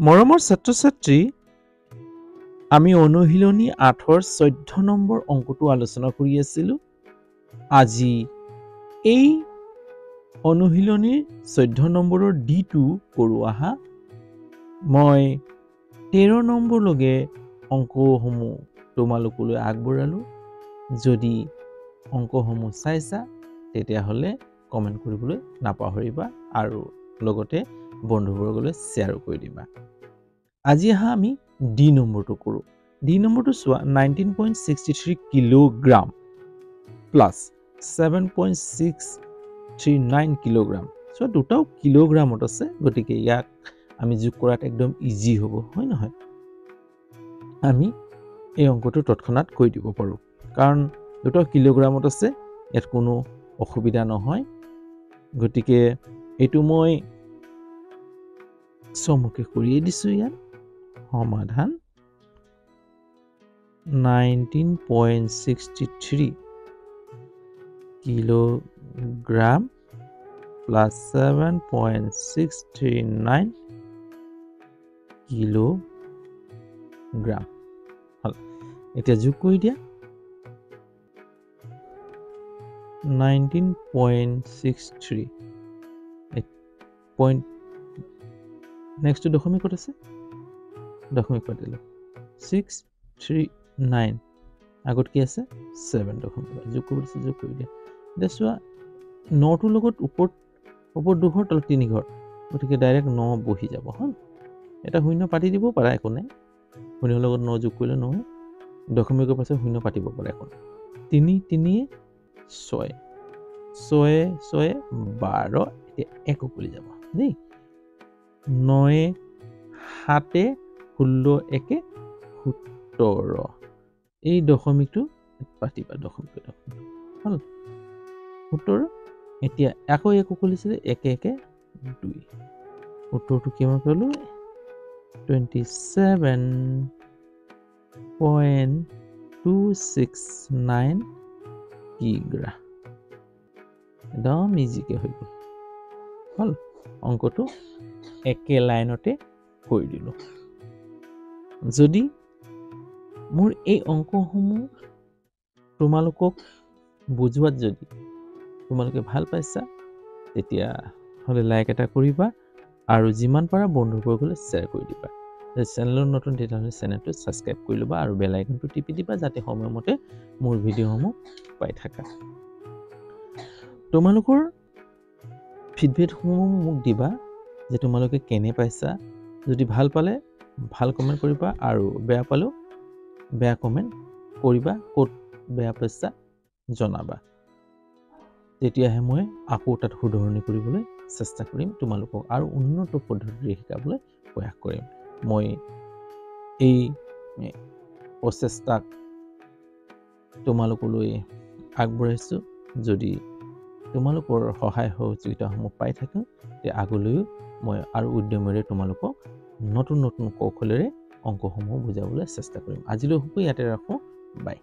মৰমৰ ছাত্ৰ-ছাত্ৰী, আমি অনুশীলনী 8ৰ 14 নম্বৰ অংকটো আলোচনা কৰি আছিলোঁ। আজি এই অনুশীলনীৰ 14 নম্বৰৰ D2 কৰোঁ আহা। মই 13 নম্বৰলৈকে অংকসমূহ তোমালোকলৈ আগবঢ়ালোঁ। যদি অংকসমূহ চাইছা তেতিয়াহ'লে কমেণ্ট কৰিবলৈ নাপাহৰিবা আৰু লগতে বন্ধুবৰ্গলৈ শ্বেয়াৰ কৰি দিবা। আজি আহা আমি D নম্বৰটো কৰোঁ। D নম্বৰটো চোৱা 19.63 কিলোগ্ৰাম প্লাছ 7.639 কিলোগ্ৰাম। চোৱা দুটাও কিলোগ্ৰামত আছে, গতিকে ইয়াক আমি যোগ কৰাত একদম ইজি হ'ব, হয় নহয়? আমি এই অংকটো তৎক্ষণাৎ কৰি দিব পাৰোঁ, কাৰণ দুটাও কিলোগ্ৰামত আছে, ইয়াত কোনো অসুবিধা নহয়। গতিকে এইটো মই চমুকে কৰিয়ে দিছোঁ। ইয়াত সমাধান 19.63 কিলোগ্ৰাম প্লাছ 7.639 কিলোগ্ৰাম। হ'ল, এতিয়া যোগ কৰি দিয়া। 19.63 পইণ্ট নেক্সটটো দশমিকত আছে, দশমিক পাতিলোঁ 639 আগত কি আছে 7 দশমিক যোগ কৰি দিছে, যোগ কৰি দিয়া। এতিয়া চোৱা 9টোৰ লগত ওপৰত 2 ঘৰ তলত 3 ঘৰ, গতিকে ডাইৰেক্ট 9 বহি যাব। হ'ল, এটা শূন্য পাতি দিব পাৰা, একো নাই। শূন্যৰ লগত 9 যোগ কৰিলে নহয়, দশমিকৰ পাছত শূন্য পাতিব পাৰা, একো নাই। 3 3 6 6 6 12, এতিয়া 1 উকলি যাব দেই। 9 7 16 1 17, এই দশমিকটো পাতিবা, দশমিক হ'ল 17। এতিয়া আকৌ 1 উকলিছিলে, 1 1 2, উত্তৰটো কিমান পালোঁ 27.269 কিগ্ৰা। একদম ইজিকে হৈ গ'ল। হ'ল, অংকটো একে লাইনতে কৰি দিলোঁ। যদি মোৰ এই অংকসমূহ তোমালোকক বুজোৱাত যদি তোমালোকে ভাল পাইছা তেতিয়াহ'লে লাইক এটা কৰিবা আৰু যিমান পাৰা বন্ধুবৰ্গলৈ শ্বেয়াৰ কৰি দিবা। যদি চেনেলত নতুন তেতিয়াহ'লে চেনেলটো ছাবস্ক্ৰাইব কৰি ল'বা আৰু বেল আইকনটো টিপি দিবা, যাতে সময়মতে মোৰ ভিডিঅ'সমূহ পাই থাকা। তোমালোকৰ ফিডবেকসমূহ মোক দিবা যে তোমালোকে কেনে পাইছা। যদি ভাল পালে ভাল কমেণ্ট কৰিবা আৰু বেয়া পালেও বেয়া কমেণ্ট কৰিবা, ক'ত বেয়া পাইছা জনাবা। তেতিয়াহে মই আকৌ তাত শুধৰণি কৰিবলৈ চেষ্টা কৰিম, তোমালোকক আৰু উন্নত পদ্ধতিৰে শিকাবলৈ প্ৰয়াস কৰিম। মই এই প্ৰচেষ্টাক তোমালোকলৈ আগবঢ়াইছোঁ। যদি তোমালোকৰ সহায় সহযোগিতাসমূহ পাই থাকোঁ তেতিয়া আগলৈও মই আৰু উদ্যমেৰে তোমালোকক নতুন নতুন কৌশলেৰে অংকসমূহ বুজাবলৈ চেষ্টা কৰিম। আজিলৈ ইয়াতে ৰাখোঁ, বাই।